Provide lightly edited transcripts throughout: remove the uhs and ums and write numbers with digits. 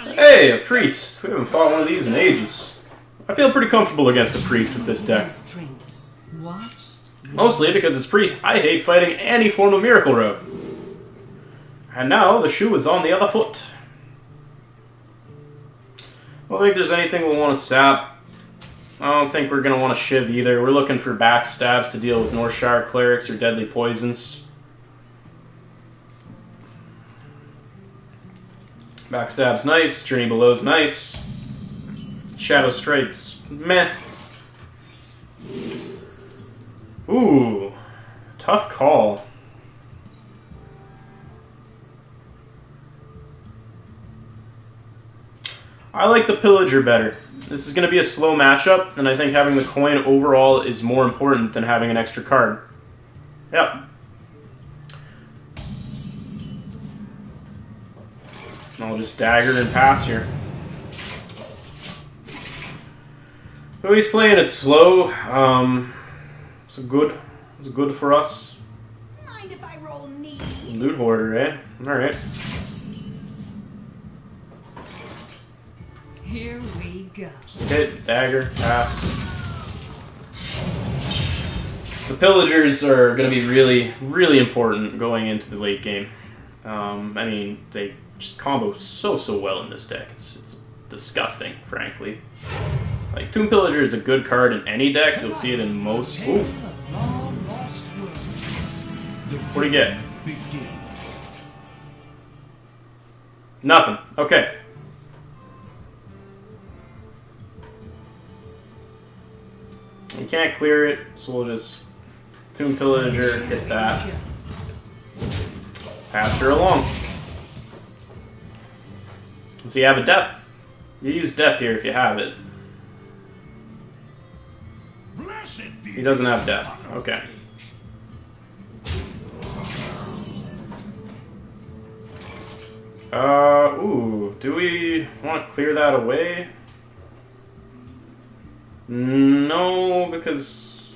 Hey, a priest. We haven't fought one of these in ages. I feel pretty comfortable against a priest with this deck. Mostly because as priest, I hate fighting any form of Miracle Road. And now the shoe is on the other foot. I don't think there's anything we'll want to sap. I don't think we're going to want to shiv either. We're looking for backstabs to deal with Northshire Clerics or deadly poisons. Backstab's nice, Journey Below's nice. Shadow Strikes, meh. Ooh, tough call. I like the Pillager better. This is going to be a slow matchup, and I think having the coin overall is more important than having an extra card. Yep. I'll just dagger and pass here. So he's playing it slow. It's good for us. Mind if I roll knee? Loot hoarder, eh? Alright. Here we go. Hit, dagger, pass. The pillagers are going to be really, really important going into the late game. I mean, they just combo so well in this deck. It's disgusting, frankly. Like, Tomb Pillager is a good card in any deck. You'll see it in most. Ooh. What do you get? Nothing. Okay. We can't clear it, so we'll just Tomb Pillager, hit that. Pass her along. So you have a death. You use death here if you have it. He doesn't have death. Okay. Ooh. Do we want to clear that away? No, because...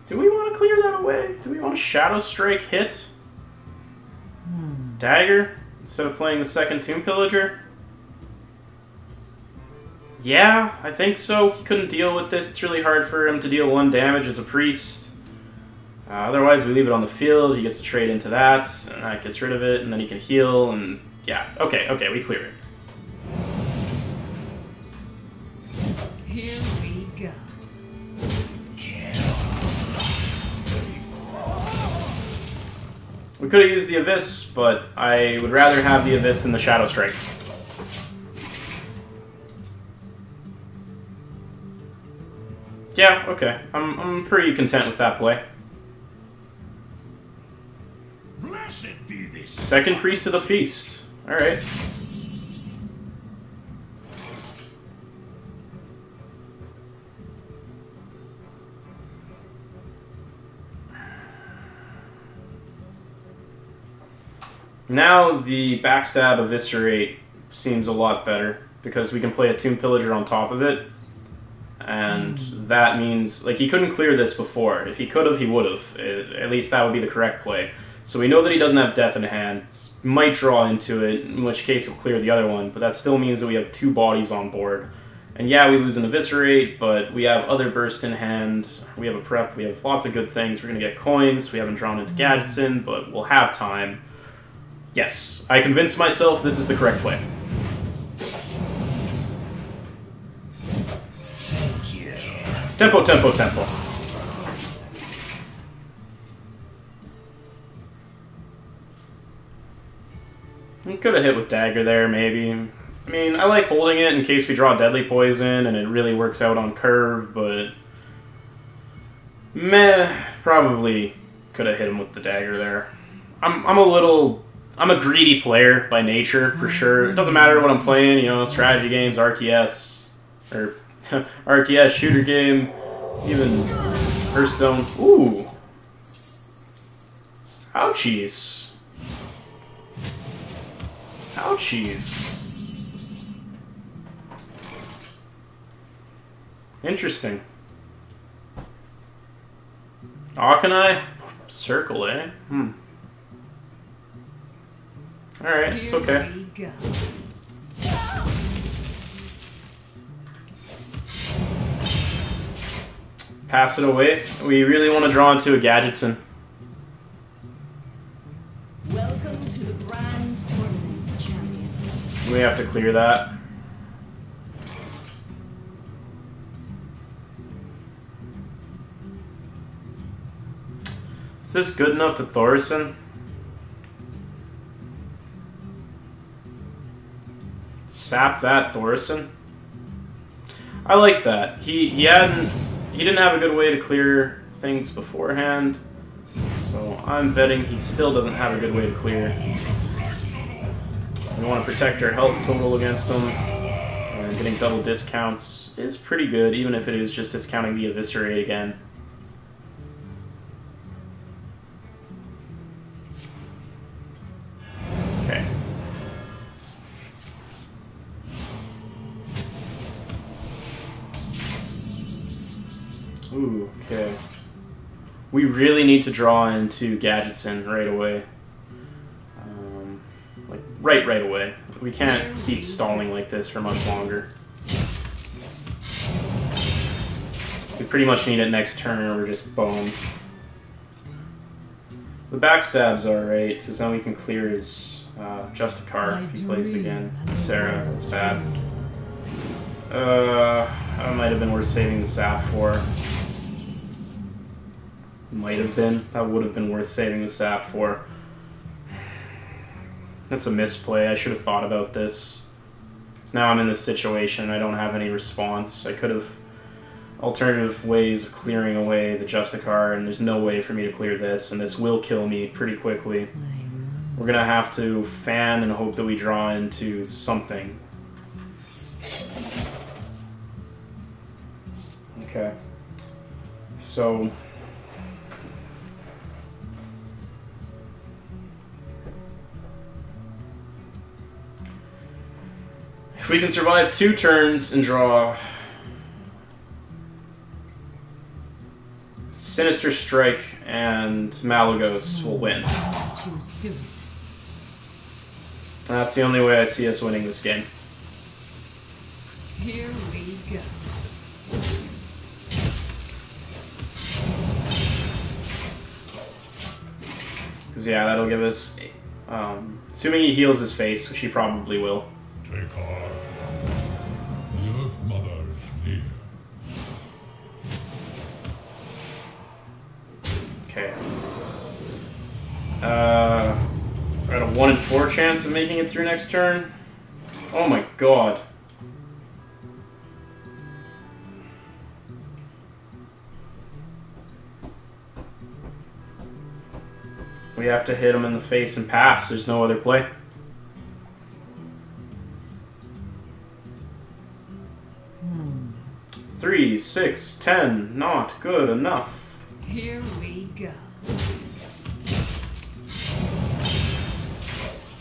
Do we want to clear that away? Do we want to Shadow Strike hit? Dagger? Instead of playing the second Tomb Pillager? Yeah, I think so. He couldn't deal with this. It's really hard for him to deal 1 damage as a priest. Otherwise, we leave it on the field. He gets to trade into that, and that gets rid of it, and then he can heal, and yeah. Okay, we clear it. Here we go. We could have used the Abyss, but I would rather have the Abyss than the Shadow Strike. Yeah, okay. I'm pretty content with that play. Blessed be this. Second Priest of the Feast. Alright. Now the Backstab Eviscerate seems a lot better, because we can play a Tomb Pillager on top of it. And that means, like, he couldn't clear this before. If he could have, he would have. At least that would be the correct play. So we know that he doesn't have Death in hand. Might draw into it, in which case he'll clear the other one. But that still means that we have 2 bodies on board. And yeah, we lose an Eviscerate, but we have other Burst in hand. We have a Prep. We have lots of good things. We're going to get coins. We haven't drawn into Gadgets in, but we'll have time. Yes, I convinced myself this is the correct play. Tempo, tempo, tempo. You could have hit with Dagger there, maybe. I mean, I like holding it in case we draw Deadly Poison and it really works out on curve, but... Meh, probably could have hit him with the Dagger there. I'm a greedy player by nature, for sure. It doesn't matter what I'm playing, you know, strategy games, RTS, or RTS, shooter game, even Hearthstone. Ooh. Ouchies. Ouchies. Interesting. Akanai? Circle, eh? Alright, it's okay. Here we go. Pass it away. We really want to draw into a Gadgetson. Welcome to the Grand Tournament, champion. We have to clear that. Is this good enough to Thorson? Sap that, Thorson. I like that. He didn't have a good way to clear things beforehand, so I'm betting he still doesn't have a good way to clear. We want to protect our health total against him, and getting double discounts is pretty good, even if it is just discounting the Eviscerate again. Okay. Ooh, okay. We really need to draw into Gadgetson right away. Like, right away. We can't keep stalling like this for much longer. We pretty much need it next turn or we're just boned. The backstab's alright, because then we can clear his Justicar if he plays it again. Sarah, that's bad. That might have been worth saving the sap for. Might have been. That would have been worth saving the sap for. That's a misplay. I should have thought about this. So now I'm in this situation. I don't have any response. I could have alternative ways of clearing away the Justicar, and there's no way for me to clear this, and this will kill me pretty quickly. We're gonna have to fan and hope that we draw into something. Okay. So if we can survive 2 turns and draw Sinister Strike and Malagos, we'll win. Too soon. And that's the only way I see us winning this game. Here we go. Because, yeah, that'll give us... assuming he heals his face, which he probably will. Take heart. The Earth Mother is near. Okay. We're at a 1 in 4 chance of making it through next turn. Oh my god. We have to hit him in the face and pass. There's no other play. Three, 6, 10. Not good enough. Here we go.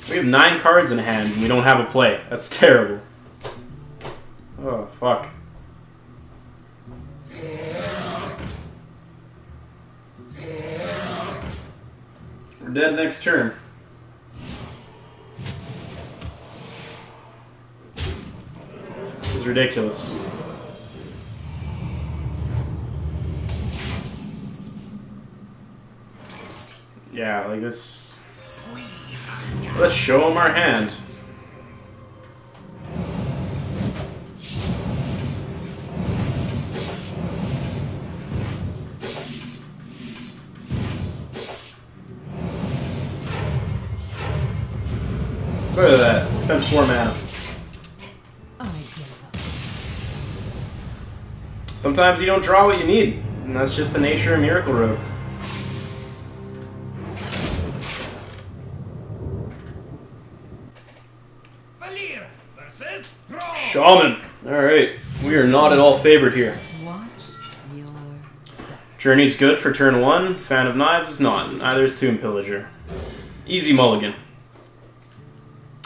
We have 9 cards in hand and we don't have a play. That's terrible. Oh, fuck. We're dead next turn. This is ridiculous. Yeah, like this. Let's show him our hand. Look at that. Spent 4 mana. I give up. Sometimes you don't draw what you need, and that's just the nature of Miracle Road. Valir versus Thrall. Shaman. Alright. We are not at all favored here. Watch your Journey's good for turn 1. Fan of Knives is not. Neither is Tomb Pillager. Easy mulligan.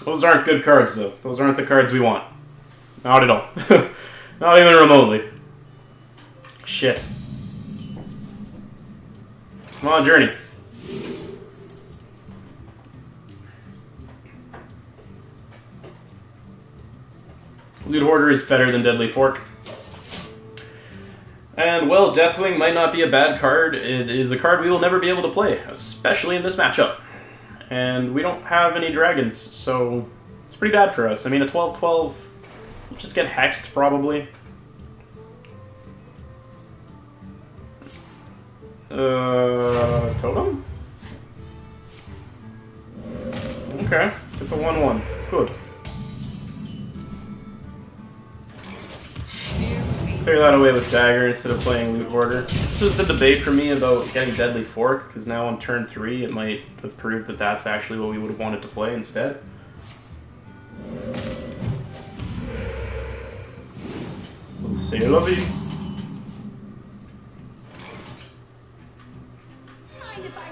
Those aren't good cards, though. Those aren't the cards we want. Not at all. Not even remotely. Shit. Come on, Journey. Loot Hoarder is better than Deadly Fork. And, well, Deathwing might not be a bad card. It is a card we will never be able to play, especially in this matchup. And we don't have any dragons, so it's pretty bad for us. I mean, a 12-12, we'll just get hexed, probably. Totem? Okay, get the 1-1. Good. Clear that away with Dagger instead of playing Loot Hoarder. This was the debate for me about getting Deadly Fork, because now on turn 3 it might have proved that that's actually what we would have wanted to play instead. C'est la vie.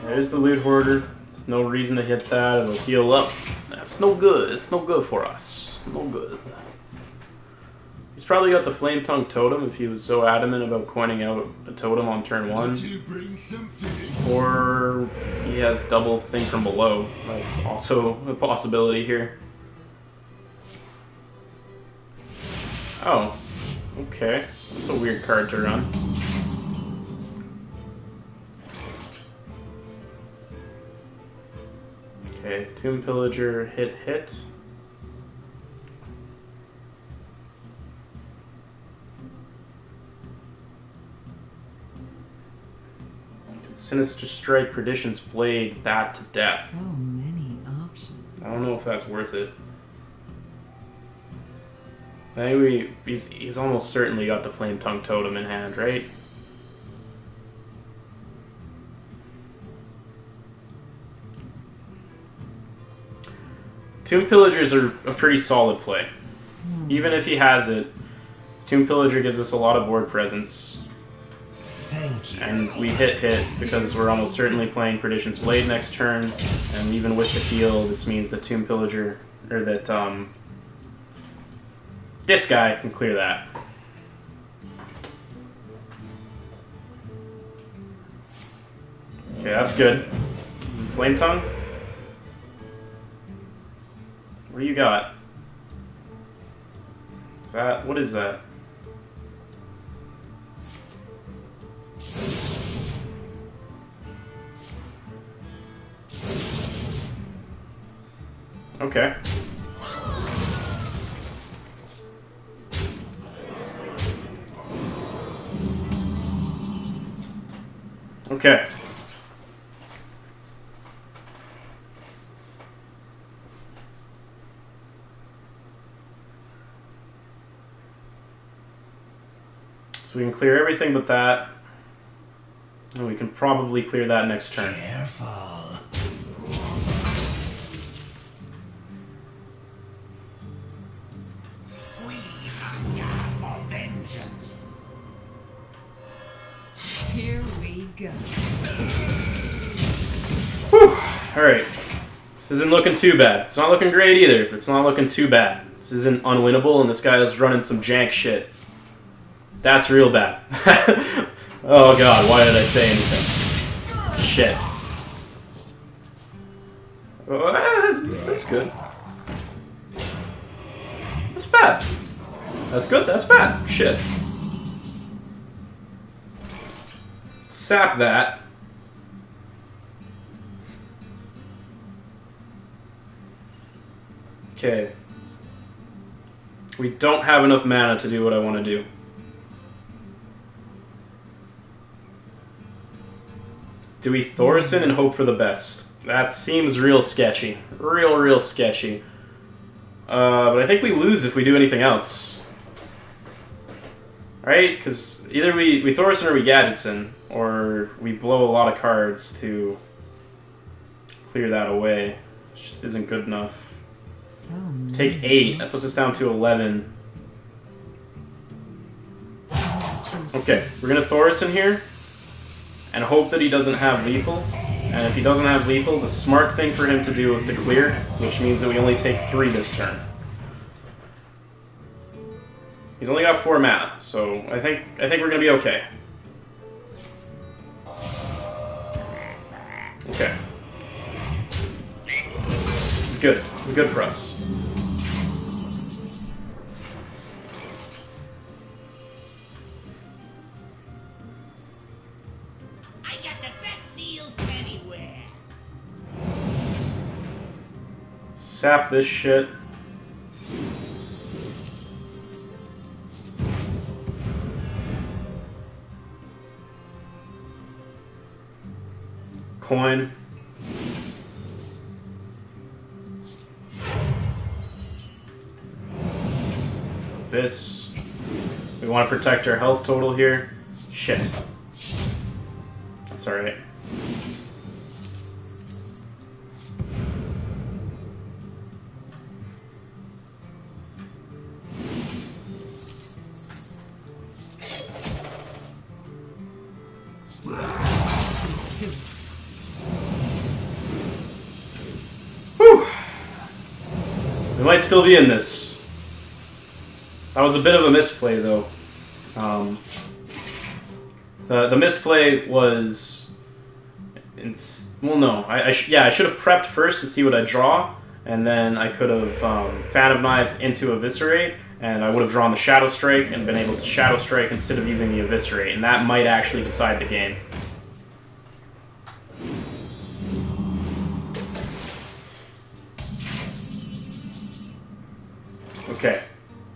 There's the Loot Hoarder. There's no reason to hit that. It'll heal up. That's no good. It's no good for us. No good. He's probably got the Flame Tongue Totem if he was so adamant about coining out a totem on turn 1. Or he has double Thing from Below. That's also a possibility here. Oh. Okay. That's a weird card to run. Okay, Tomb Pillager, hit. Sinister Strike, Perdition's Blade, that to death. So many options. I don't know if that's worth it. I think he's almost certainly got the Flame Tongue Totem in hand, right? Tomb Pillagers are a pretty solid play. Even if he has it, Tomb Pillager gives us a lot of board presence. Thank you. And we hit because we're almost certainly playing Perdition's Blade next turn, and even with the heal, this means that Tomb Pillager, or that, this guy can clear that. Okay, that's good. Flame Tongue? What do you got? Is that, what is that? Okay. Okay. So we can clear everything but that. And we can probably clear that next turn. Careful. We hunger for vengeance. Here we go. Whew. Alright. This isn't looking too bad. It's not looking great either, but it's not looking too bad. This isn't unwinnable, and this guy is running some jank shit. That's real bad. Oh god, why did I say anything? Shit. Oh, that's good. That's bad. That's good, that's bad. Shit. Sap that. Okay. We don't have enough mana to do what I want to do. Do we Thorson and hope for the best? That seems real sketchy. Real sketchy. But I think we lose if we do anything else. Right? Because either we Thorson or we Gadgetson, or we blow a lot of cards to clear that away. It just isn't good enough. Take 8. That puts us down to 11. Okay, we're gonna Thorson here and hope that he doesn't have lethal. And if he doesn't have lethal, the smart thing for him to do is to clear, which means that we only take 3 this turn. He's only got 4 mana, so I think we're gonna be okay. Okay. This is good. This is good for us. Sap this shit. Coin. This. We want to protect our health total here. Shit. That's alright. Whew. We might still be in this. That was a bit of a misplay, though. The misplay was... well, no. I should have prepped first to see what I draw, and then I could have Fan of Knives into Eviscerate, and I would have drawn the Shadow Strike and been able to Shadow Strike instead of using the Eviscerate, and that might actually decide the game. Okay.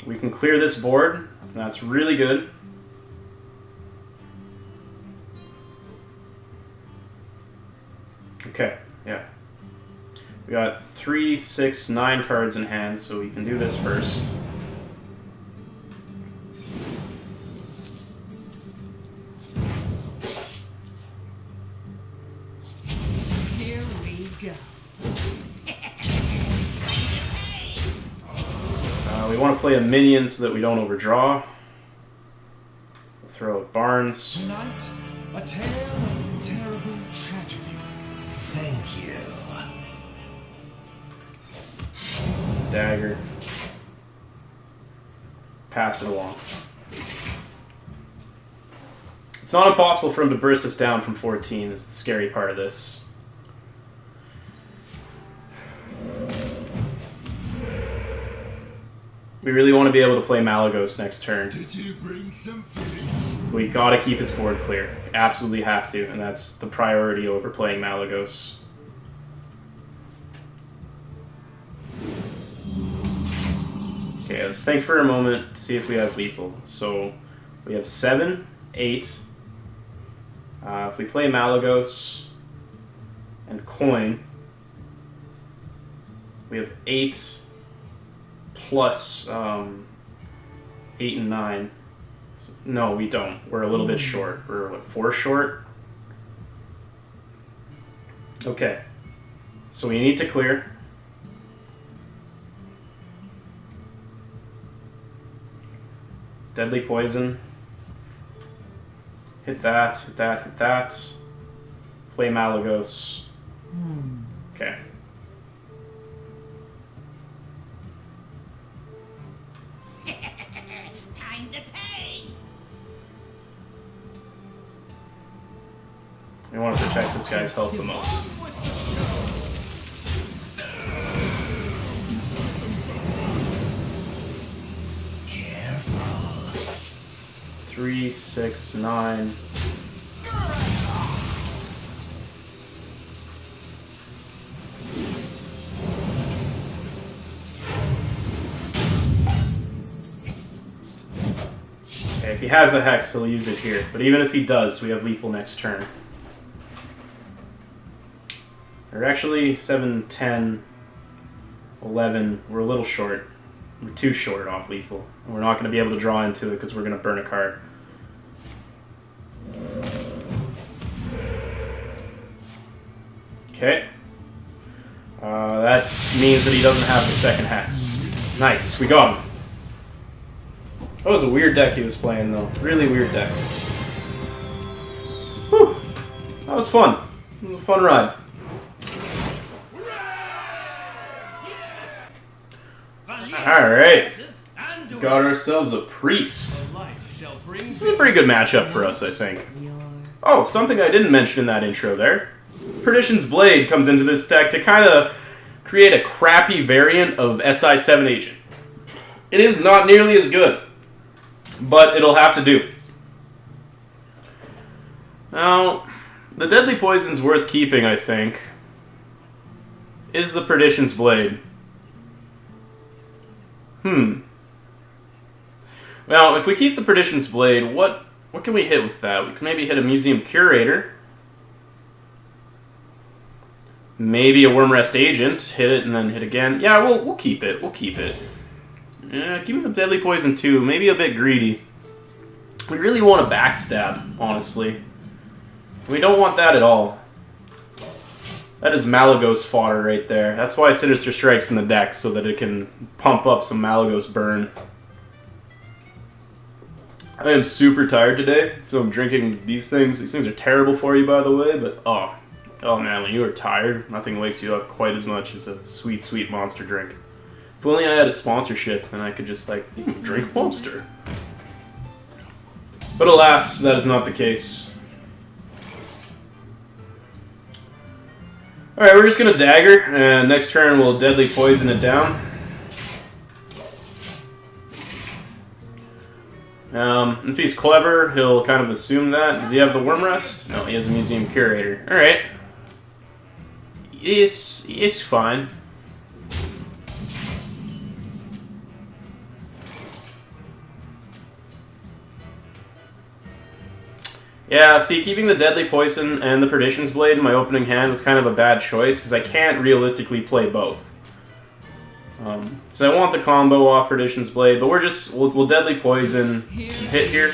We can clear this board. That's really good. Okay, yeah. We got 3, 6, 9 cards in hand, so we can do this first. Here we go. We want to play a minion so that we don't overdraw. We'll throw out Barnes. Tonight, a tale of terrible tragedy. Thank you. Dagger. Pass it along. It's not impossible for him to burst us down from 14, is the scary part of this. We really want to be able to play Malagos next turn. Did you bring some fish? We gotta keep his board clear. Absolutely have to, and that's the priority over playing Malagos. Okay, let's think for a moment to see if we have lethal. So, we have 7, 8. If we play Malagos and coin, we have 8 plus 8 and 9. No, we don't. We're a little bit short. We're, what, 4 short? Okay. So we need to clear. Deadly Poison. Hit that, hit that, hit that. Play Malagos. Okay. Time to pay. We want to protect this guy's health the most. Careful. 3, 6, 9. Okay, if he has a Hex, he'll use it here. But even if he does, we have lethal next turn. Or actually, 7, 10, 11. We're a little short. We're too short off lethal. And we're not going to be able to draw into it because we're going to burn a card. Okay. That means that he doesn't have the second Hex. Nice, we got him. That was a weird deck he was playing, though. Really weird deck. Whew. That was fun. It was a fun ride. Alright. Got ourselves a Priest. This is a pretty good matchup for us, I think. Oh, something I didn't mention in that intro there. Perdition's Blade comes into this deck to kind of create a crappy variant of SI-7 Agent. It is not nearly as good, but it'll have to do. Now, the Deadly Poison's worth keeping, I think, is the Perdition's Blade. Well, if we keep the Perdition's Blade, what can we hit with that? We can maybe hit a Museum Curator. Maybe a Wormrest Agent. Hit it and then hit again. Yeah, we'll keep it. We'll keep it. Yeah, keep the Deadly Poison too. Maybe a bit greedy. We really want a backstab, honestly. We don't want that at all. That is Malagos fodder right there. That's why Sinister Strike's in the deck, so that it can pump up some Malagos burn. I am super tired today, so I'm drinking these things. These things are terrible for you, by the way, but oh man, when you are tired, nothing wakes you up quite as much as a sweet, sweet Monster drink. If only I had a sponsorship, then I could just, like, drink Monster. But alas, that is not the case. Alright, we're just gonna Dagger, and next turn we'll Deadly Poison it down. If he's clever, he'll kind of assume that. Does he have the Wormrest? No, he has a Museum Curator. Alright. He is fine. Yeah, see, keeping the Deadly Poison and the Perdition's Blade in my opening hand was kind of a bad choice, because I can't realistically play both. So I want the combo off Perdition's Blade, but we'll Deadly Poison and hit here.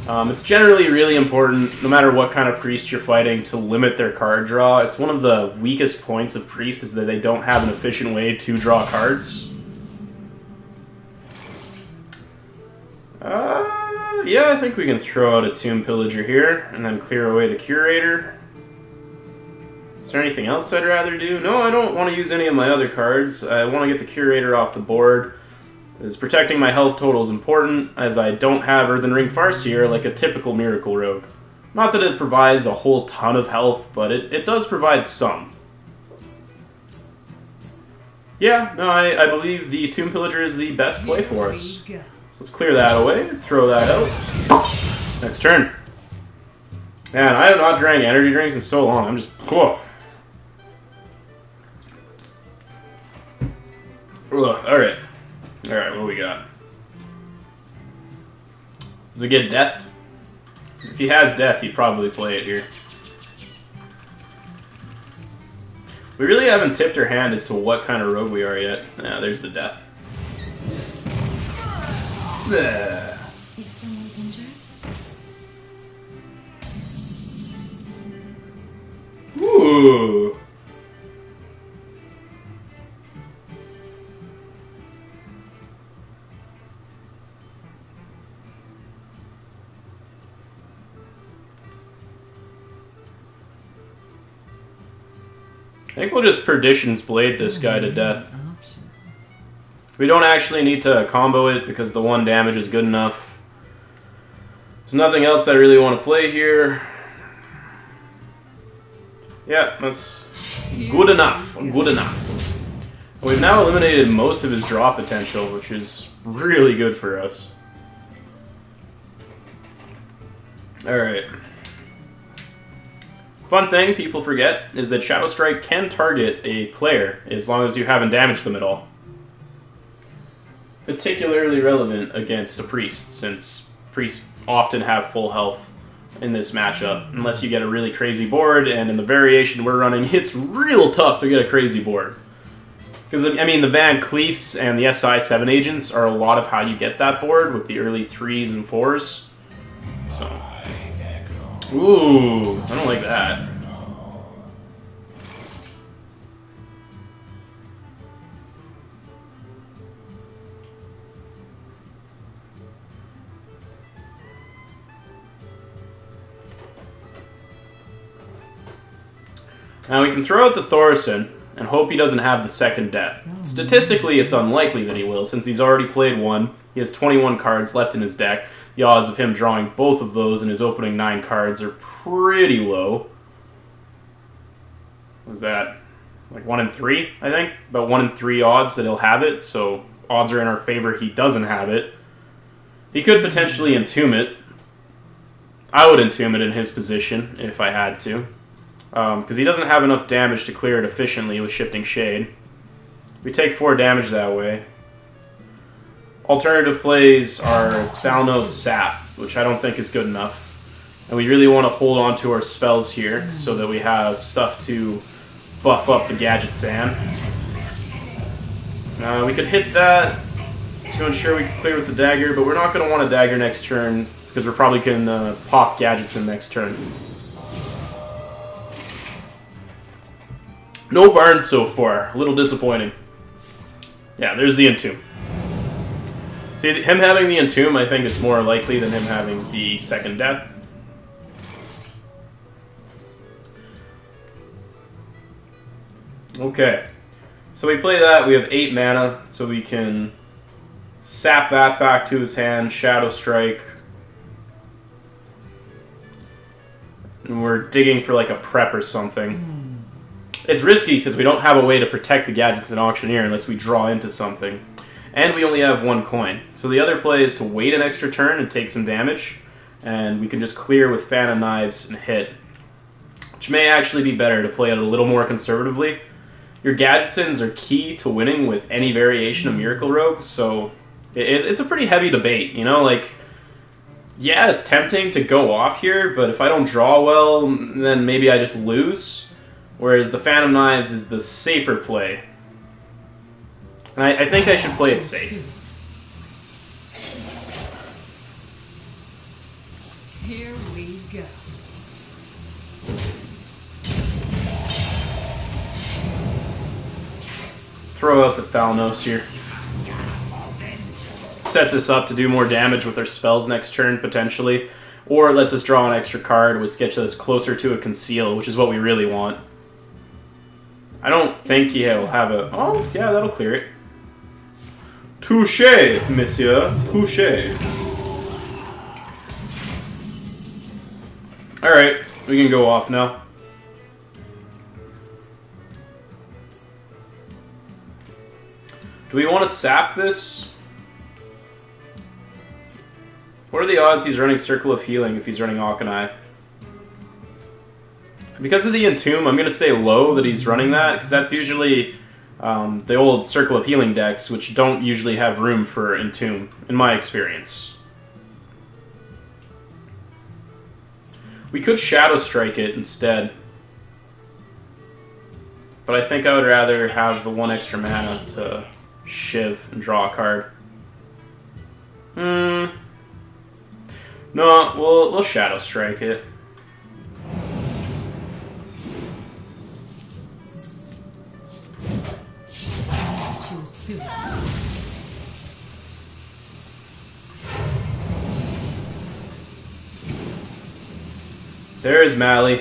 It's generally really important, no matter what kind of priest you're fighting, to limit their card draw. It's one of the weakest points of priest, is that they don't have an efficient way to draw cards. Yeah, I think we can throw out a Tomb Pillager here, and then clear away the Curator. Is there anything else I'd rather do? No, I don't want to use any of my other cards. I want to get the Curator off the board. As protecting my health total is important, as I don't have Earthen Ring Farseer like a typical Miracle Rogue. Not that it provides a whole ton of health, but it does provide some. Yeah, no, I believe the Tomb Pillager is the best play for us. Let's clear that away, throw that out. Next turn. Man, I have not drank energy drinks in so long. I'm just... Whoa. Alright. Alright, what do we got? Does it get deathed? If he has death, he'd probably play it here. We really haven't tipped our hand as to what kind of rogue we are yet. Yeah, there's the death. Is someone injured? Ooh. I think we'll just Perdition's Blade this guy to death. We don't actually need to combo it because the 1 damage is good enough. There's nothing else I really want to play here. Yeah, that's good enough. Good enough. We've now eliminated most of his draw potential, which is really good for us. Alright. Fun thing people forget is that Shadow Strike can target a player as long as you haven't damaged them at all. Particularly relevant against a priest, since priests often have full health in this matchup, unless you get a really crazy board, and in the variation we're running, it's real tough to get a crazy board. Because, I mean, the Van Cleefs and the SI 7 agents are a lot of how you get that board, with the early 3s and 4s. So. Ooh, I don't like that. Now we can throw out the Thorson and hope he doesn't have the second death. Statistically, it's unlikely that he will, since he's already played 1. He has 21 cards left in his deck. The odds of him drawing both of those in his opening 9 cards are pretty low. What was that? Like 1 in 3, I think? About 1 in 3 odds that he'll have it, so odds are in our favor he doesn't have it. He could potentially entomb it. I would entomb it in his position, if I had to. Because he doesn't have enough damage to clear it efficiently with Shifting Shade. We take 4 damage that way. Alternative plays are Thalnos Sap, which I don't think is good enough. And we really want to hold on to our spells here so that we have stuff to buff up the Gadget Sand. We could hit that to ensure we can clear with the dagger, but we're not going to want a dagger next turn because we're probably going to pop Gadgets in next turn. No barns so far. A little disappointing. Yeah, there's the Entomb. See, him having the Entomb, I think, is more likely than him having the second death. Okay. So we play that. We have 8 mana, so we can sap that back to his hand, Shadow Strike. And we're digging for like a prep or something. It's risky because we don't have a way to protect the Gadgets in Auctioneer unless we draw into something. And we only have 1 coin. So the other play is to wait an extra turn and take some damage. And we can just clear with Fan of Knives and hit. Which may actually be better to play it a little more conservatively. Your Gadgetsons are key to winning with any variation of Miracle Rogue. So it's a pretty heavy debate, you know? Like, yeah, it's tempting to go off here. But if I don't draw well, then maybe I just lose. Whereas the Phantom Knives is the safer play. And I think I should play it safe. Here we go. Throw out the Thalnos here. Sets us up to do more damage with our spells next turn, potentially. Or it lets us draw an extra card, which gets us closer to a Conceal, which is what we really want. I don't think he'll have a... Oh, yeah, that'll clear it. Touché, monsieur. Touché. Alright, we can go off now. Do we want to sap this? What are the odds he's running Circle of Healing if he's running Auchenai? Because of the Entomb, I'm going to say low that he's running that, because that's usually the old Circle of Healing decks, which don't usually have room for Entomb, in my experience. We could Shadow Strike it instead. But I think I would rather have the 1 extra mana to Shiv and draw a card. No, we'll Shadow Strike it. There's Mally.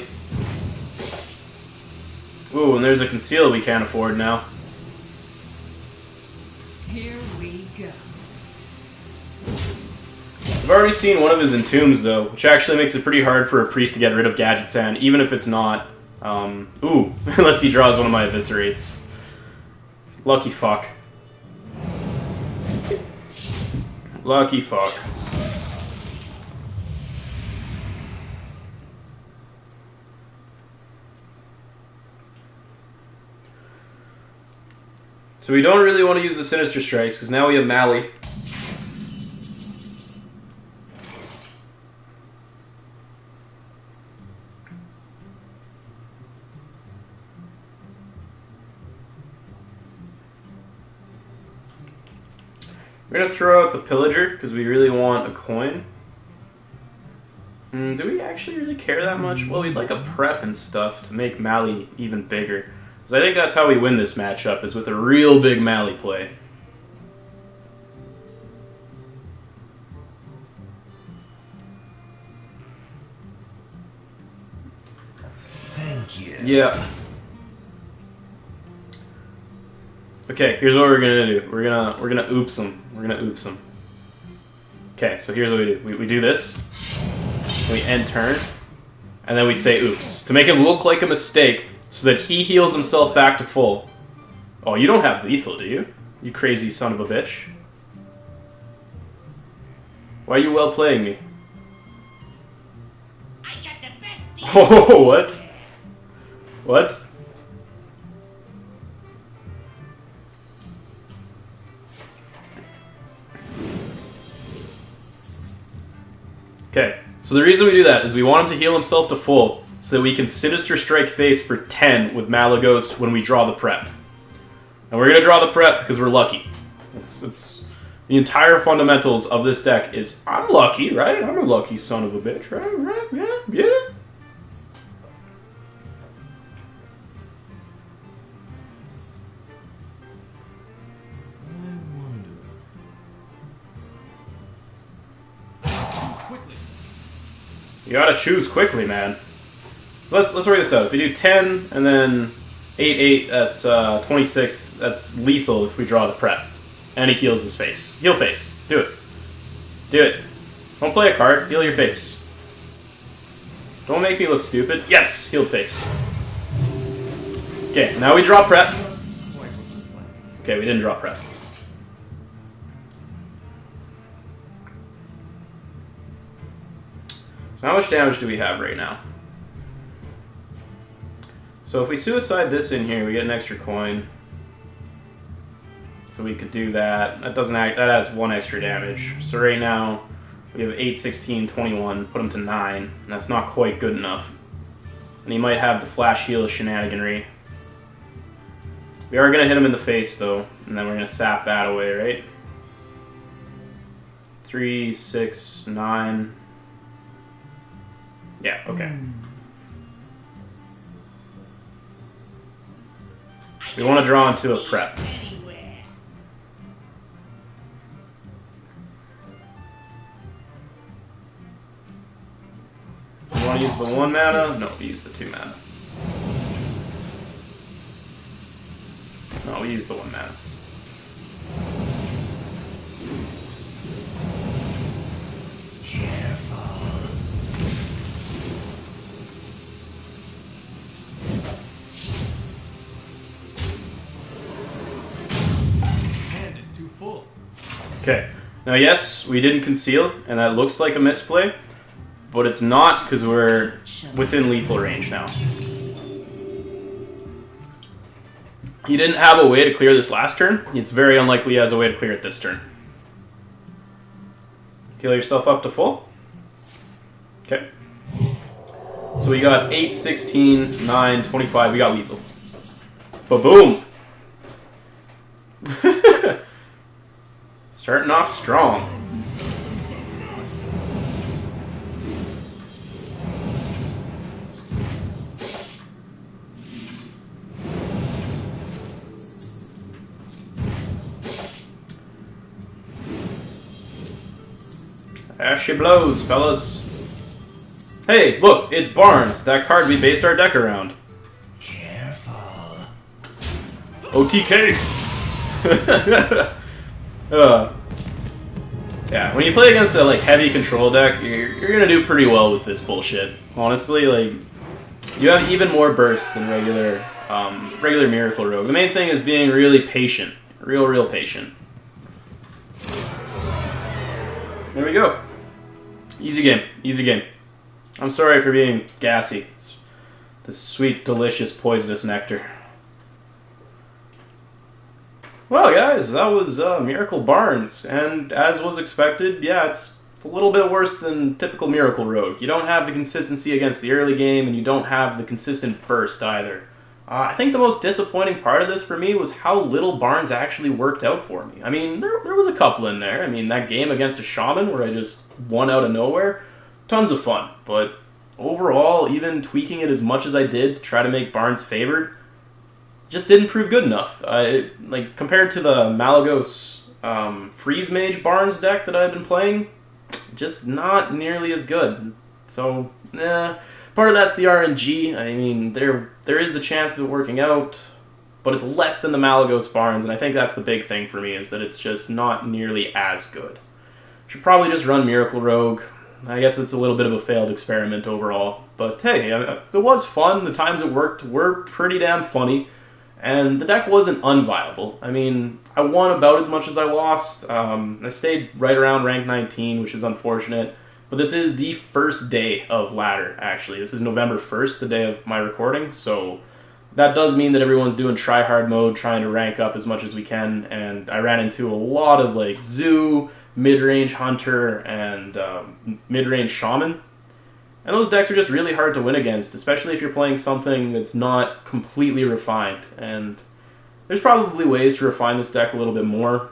Ooh, and there's a Conceal we can't afford now. Here we go. I've already seen one of his Entombs, though, which actually makes it pretty hard for a priest to get rid of Gadget Sand, even if it's not... ooh, unless he draws one of my Eviscerates. Lucky fuck. Lucky fuck. So we don't really want to use the Sinister Strikes, because now we have Mally. We're going to throw out the Pillager, because we really want a coin. Do we actually really care that much? Well, we'd like a prep and stuff to make Mally even bigger. Because I think that's how we win this matchup, is with a real big Mally play. Thank you. Yeah. Okay, here's what we're gonna do. We're gonna oops them. We're gonna oops them. Okay, so here's what we do. We do this. We end turn, and then we say oops to make it look like a mistake, so that he heals himself back to full. Oh, you don't have lethal, do you? You crazy son of a bitch. Why are you well playing me? I got the best deal. Oh, what? What? Okay, so the reason we do that is we want him to heal himself to full so that we can Sinister Strike face for 10 with Malagos when we draw the prep. And we're going to draw the prep because we're lucky. It's the entire fundamentals of this deck is, I'm lucky, right? I'm a lucky son of a bitch, right? Right? Yeah, yeah. You gotta choose quickly, man. So let's work this out. If we do 10 and then 8, that's 26. That's lethal if we draw the prep. And he heals his face. Heal face. Do it. Do it. Don't play a card. Heal your face. Don't make me look stupid. Yes! Healed face. Okay, now we draw prep. Okay, we didn't draw prep. So how much damage do we have right now? So if we suicide this in here, we get an extra coin. So we could do that. That doesn't act, that adds 1 extra damage. So right now we have 8, 16, 21. Put him to 9. That's not quite good enough. And he might have the flash heal shenaniganry. We are gonna hit him in the face though, and then we're gonna sap that away, right? 3, 6, 9. Yeah, okay. We want to draw into a prep. We want to use the 1 mana? No, we use the 2 mana. No, we use the 1 mana. Okay, now yes, we didn't conceal, and that looks like a misplay, but it's not because we're within lethal range now. He didn't have a way to clear this last turn. It's very unlikely he has a way to clear it this turn. Heal yourself up to full. Okay. So we got 8, 16, 9, 25. We got lethal. Ba-boom! Starting off strong. There she blows, fellas. Hey, look, it's Barnes, that card we based our deck around. Careful. OTK! Yeah, when you play against a heavy control deck, you're gonna do pretty well with this bullshit. Honestly, you have even more bursts than regular Miracle Rogue. The main thing is being really patient, real patient. There we go. Easy game, easy game. I'm sorry for being gassy. It's this sweet, delicious, poisonous nectar. Well, guys, that was Miracle Barnes, and as was expected, yeah, it's a little bit worse than typical Miracle Rogue. You don't have the consistency against the early game, and you don't have the consistent burst either. I think the most disappointing part of this for me was how little Barnes actually worked out for me. I mean, there was a couple in there. I mean, that game against a Shaman where I just won out of nowhere, tons of fun. But overall, even tweaking it as much as I did to try to make Barnes favored, just didn't prove good enough. Compared to the Malagos Freeze Mage Barnes deck that I've been playing, just not nearly as good. So, part of that's the RNG. I mean, there is the chance of it working out, but it's less than the Malagos Barnes, and I think that's the big thing for me, is that it's just not nearly as good. Should probably just run Miracle Rogue. I guess it's a little bit of a failed experiment overall. But hey, it was fun. The times it worked were pretty damn funny. And the deck wasn't unviable. I mean, I won about as much as I lost. I stayed right around rank 19, which is unfortunate. But this is the first day of ladder, actually. This is November 1st, the day of my recording. So that does mean that everyone's doing try-hard mode, trying to rank up as much as we can. And I ran into a lot of, Zoo, mid-range hunter, and mid-range shaman. And those decks are just really hard to win against, especially if you're playing something that's not completely refined. And there's probably ways to refine this deck a little bit more,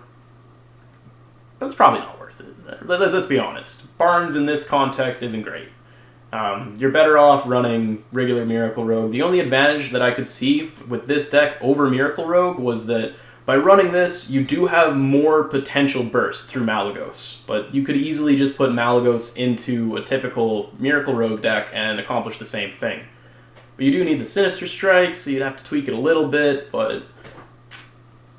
but it's probably not worth it. Let's be honest. Barnes in this context isn't great. You're better off running regular Miracle Rogue. The only advantage that I could see with this deck over Miracle Rogue was that by running this, you do have more potential burst through Malagos, but you could easily just put Malagos into a typical Miracle Rogue deck and accomplish the same thing. But you do need the Sinister Strike, so you'd have to tweak it a little bit, but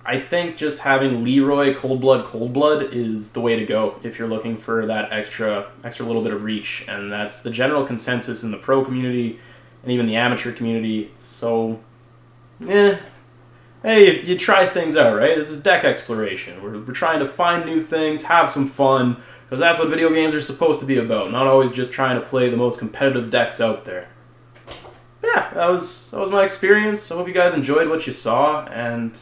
I think just having Leroy Cold Blood is the way to go if you're looking for that extra little bit of reach, and that's the general consensus in the pro community and even the amateur community. So, hey, you try things out, right? This is deck exploration. We're trying to find new things, have some fun, because that's what video games are supposed to be about, not always just trying to play the most competitive decks out there. Yeah, that was my experience. I hope you guys enjoyed what you saw, and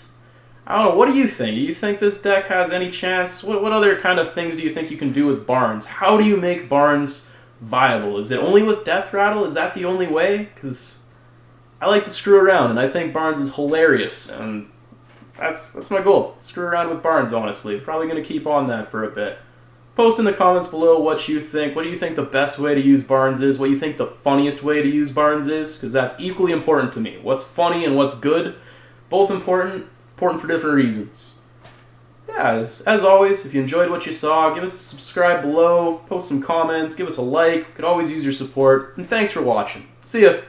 I don't know, what do you think? Do you think this deck has any chance? What other kind of things do you think you can do with Barnes? How do you make Barnes viable? Is it only with Death Rattle? Is that the only way? Because I like to screw around, and I think Barnes is hilarious, and that's my goal. Screw around with Barnes, honestly. Probably going to keep on that for a bit. Post in the comments below what you think. What do you think the best way to use Barnes is? What do you think the funniest way to use Barnes is? Because that's equally important to me. What's funny and what's good, both important for different reasons. Yeah, as always, if you enjoyed what you saw, give us a subscribe below, post some comments, give us a like. Could always use your support, and thanks for watching. See ya!